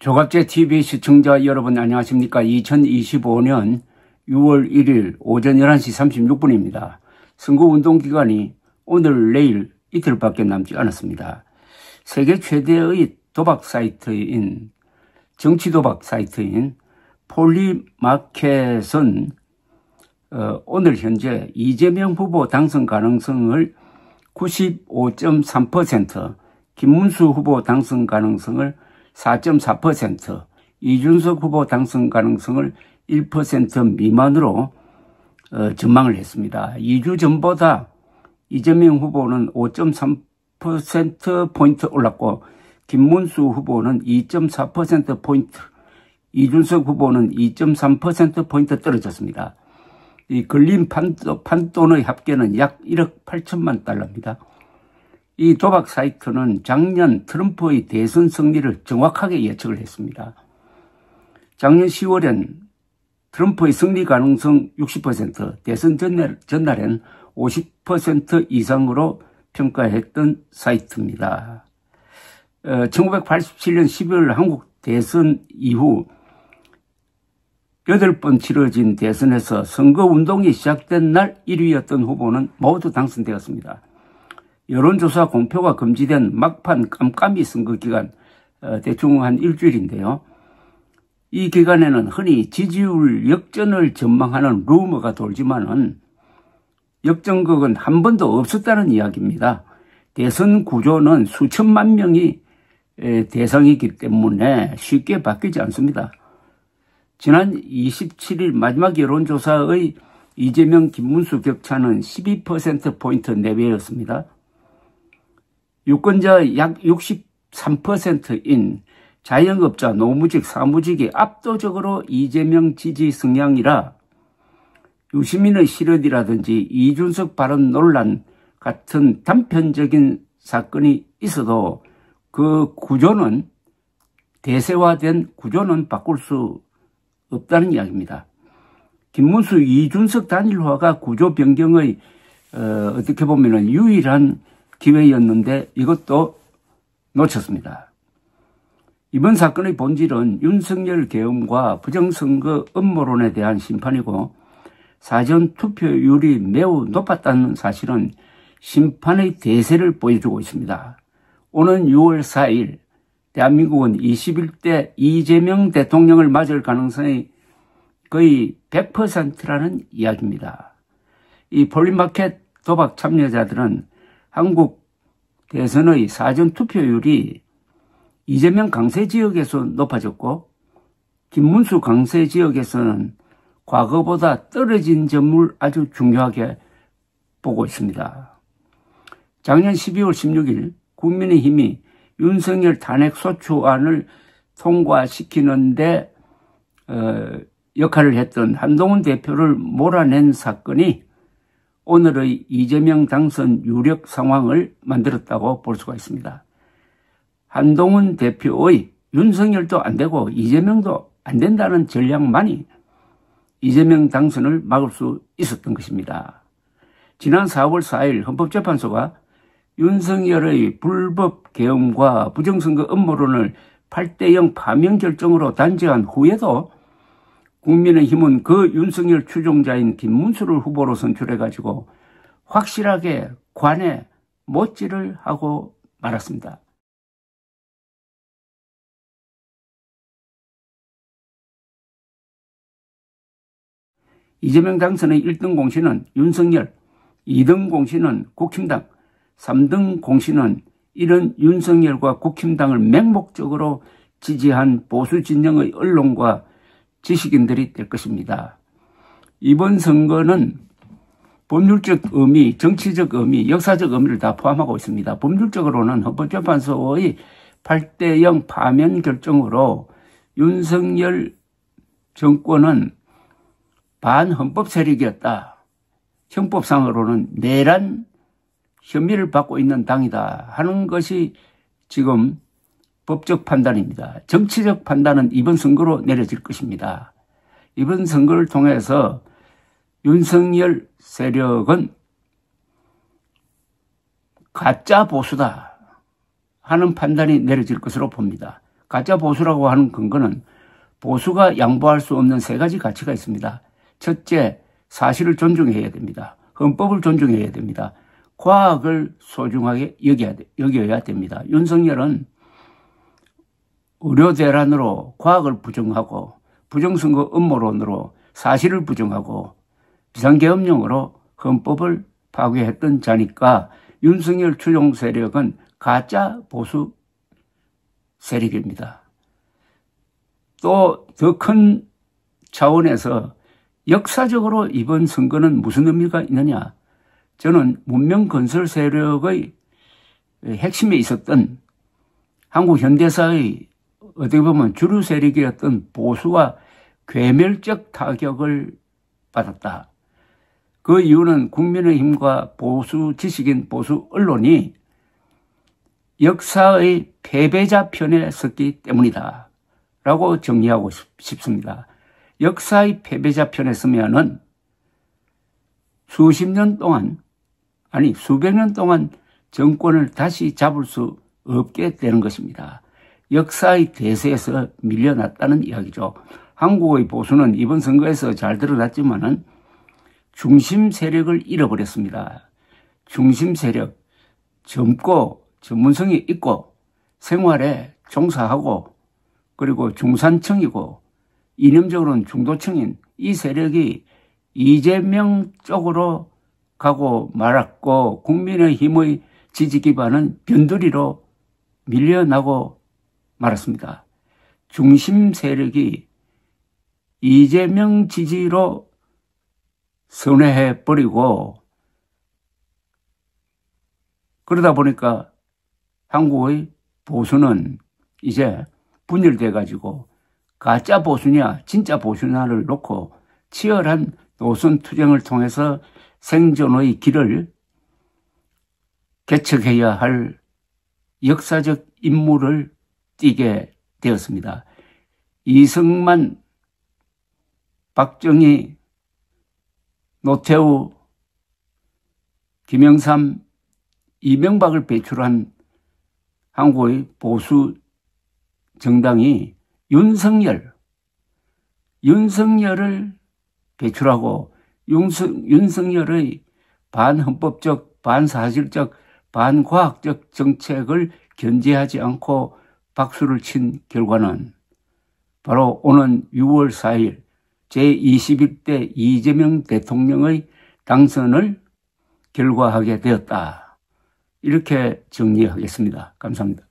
조갑제 TV 시청자 여러분 안녕하십니까. 2025년 6월 1일 오전 11시 36분입니다. 선거운동 기간이 오늘 내일 이틀밖에 남지 않았습니다. 세계 최대의 도박 사이트인 정치 도박 사이트인 폴리마켓은 오늘 현재 이재명 후보 당선 가능성을 95.3%, 김문수 후보 당선 가능성을 4.4%, 이준석 후보 당선 가능성을 1% 미만으로 전망을 했습니다. 2주 전보다 이재명 후보는 5.3%포인트 올랐고 김문수 후보는 2.4%포인트, 이준석 후보는 2.3%포인트 떨어졌습니다. 이 걸린 판돈의 합계는 약 1억 8천만 달러입니다. 이 도박 사이트는 작년 트럼프의 대선 승리를 정확하게 예측을 했습니다. 작년 10월엔 트럼프의 승리 가능성 60%, 대선 전날엔 50% 이상으로 평가했던 사이트입니다. 1987년 12월 한국 대선 이후 8번 치러진 대선에서 선거운동이 시작된 날 1위였던 후보는 모두 당선되었습니다. 여론조사 공표가 금지된 막판 깜깜이 선거 기간, 대충 한 일주일인데요. 이 기간에는 흔히 지지율 역전을 전망하는 루머가 돌지만은 역전극은 한 번도 없었다는 이야기입니다. 대선 구조는 수천만 명이 대상이기 때문에 쉽게 바뀌지 않습니다. 지난 27일 마지막 여론조사의 이재명 김문수 격차는 12%포인트 내외였습니다. 유권자 약 63%인 자영업자, 노무직, 사무직이 압도적으로 이재명 지지 성향이라 유시민의 실언이라든지 이준석 발언 논란 같은 단편적인 사건이 있어도 그 구조는 대세화된 구조는 바꿀 수 없다는 이야기입니다. 김문수, 이준석 단일화가 구조 변경의 어떻게 보면 유일한 기회였는데 이것도 놓쳤습니다. 이번 사건의 본질은 윤석열 계엄과 부정선거 음모론에 대한 심판이고 사전 투표율이 매우 높았다는 사실은 심판의 대세를 보여주고 있습니다. 오는 6월 4일 대한민국은 21대 이재명 대통령을 맞을 가능성이 거의 100%라는 이야기입니다. 이 폴리마켓 도박 참여자들은 한국 대선의 사전 투표율이 이재명 강세 지역에서 높아졌고 김문수 강세 지역에서는 과거보다 떨어진 점을 아주 중요하게 보고 있습니다. 작년 12월 16일 국민의힘이 윤석열 탄핵소추안을 통과시키는데 역할을 했던 한동훈 대표를 몰아낸 사건이 오늘의 이재명 당선 유력 상황을 만들었다고 볼 수가 있습니다. 한동훈 대표의 윤석열도 안 되고 이재명도 안 된다는 전략만이 이재명 당선을 막을 수 있었던 것입니다. 지난 4월 4일 헌법재판소가 윤석열의 불법 계엄과 부정선거 음모론을 8대0 파면 결정으로 단죄한 후에도 국민의힘은 그 윤석열 추종자인 김문수를 후보로 선출해가지고 확실하게 관에 못질을 하고 말았습니다. 이재명 당선의 1등 공신은 윤석열, 2등 공신은 국힘당, 3등 공신은 이런 윤석열과 국힘당을 맹목적으로 지지한 보수 진영의 언론과 지식인들이 될 것입니다. 이번 선거는 법률적 의미, 정치적 의미, 역사적 의미를 다 포함하고 있습니다. 법률적으로는 헌법재판소의 8대0 파면 결정으로 윤석열 정권은 반헌법 세력이었다. 형법상으로는 내란 혐의를 받고 있는 당이다 하는 것이 지금 법적 판단입니다. 정치적 판단은 이번 선거로 내려질 것입니다. 이번 선거를 통해서 윤석열 세력은 가짜 보수다 하는 판단이 내려질 것으로 봅니다. 가짜 보수라고 하는 근거는 보수가 양보할 수 없는 세 가지 가치가 있습니다. 첫째, 사실을 존중해야 됩니다. 헌법을 존중해야 됩니다. 과학을 소중하게 여겨야 됩니다. 윤석열은 의료대란으로 과학을 부정하고 부정선거 음모론으로 사실을 부정하고 비상계엄령으로 헌법을 파괴했던 자니까 윤석열 추종 세력은 가짜 보수 세력입니다. 또 더 큰 차원에서 역사적으로 이번 선거는 무슨 의미가 있느냐? 저는 문명 건설 세력의 핵심에 있었던 한국 현대사의 어떻게 보면 주류 세력이었던 보수가 괴멸적 타격을 받았다. 그 이유는 국민의힘과 보수 지식인, 보수 언론이 역사의 패배자 편에 섰기 때문이다 라고 정리하고 싶습니다. 역사의 패배자 편에 서면은 수십 년 동안, 아니 수백 년 동안 정권을 다시 잡을 수 없게 되는 것입니다. 역사의 대세에서 밀려났다는 이야기죠. 한국의 보수는 이번 선거에서 잘 드러났지만은 중심 세력을 잃어버렸습니다. 중심 세력, 젊고 전문성이 있고 생활에 종사하고 그리고 중산층이고 이념적으로는 중도층인 이 세력이 이재명 쪽으로 가고 말았고 국민의힘의 지지 기반은 변두리로 밀려나고 말았습니다. 중심 세력이 이재명 지지로 선회해버리고 그러다 보니까 한국의 보수는 이제 분열돼가지고 가짜 보수냐 진짜 보수냐를 놓고 치열한 노선 투쟁을 통해서 생존의 길을 개척해야 할 역사적 임무를 띠게 되었습니다. 이승만, 박정희, 노태우, 김영삼, 이명박을 배출한 한국의 보수 정당이 윤석열을 배출하고 윤석열의 반헌법적, 반사실적, 반과학적 정책을 견제하지 않고 박수를 친 결과는 바로 오는 6월 4일 제21대 이재명 대통령의 당선을 결과하게 되었다. 이렇게 정리하겠습니다. 감사합니다.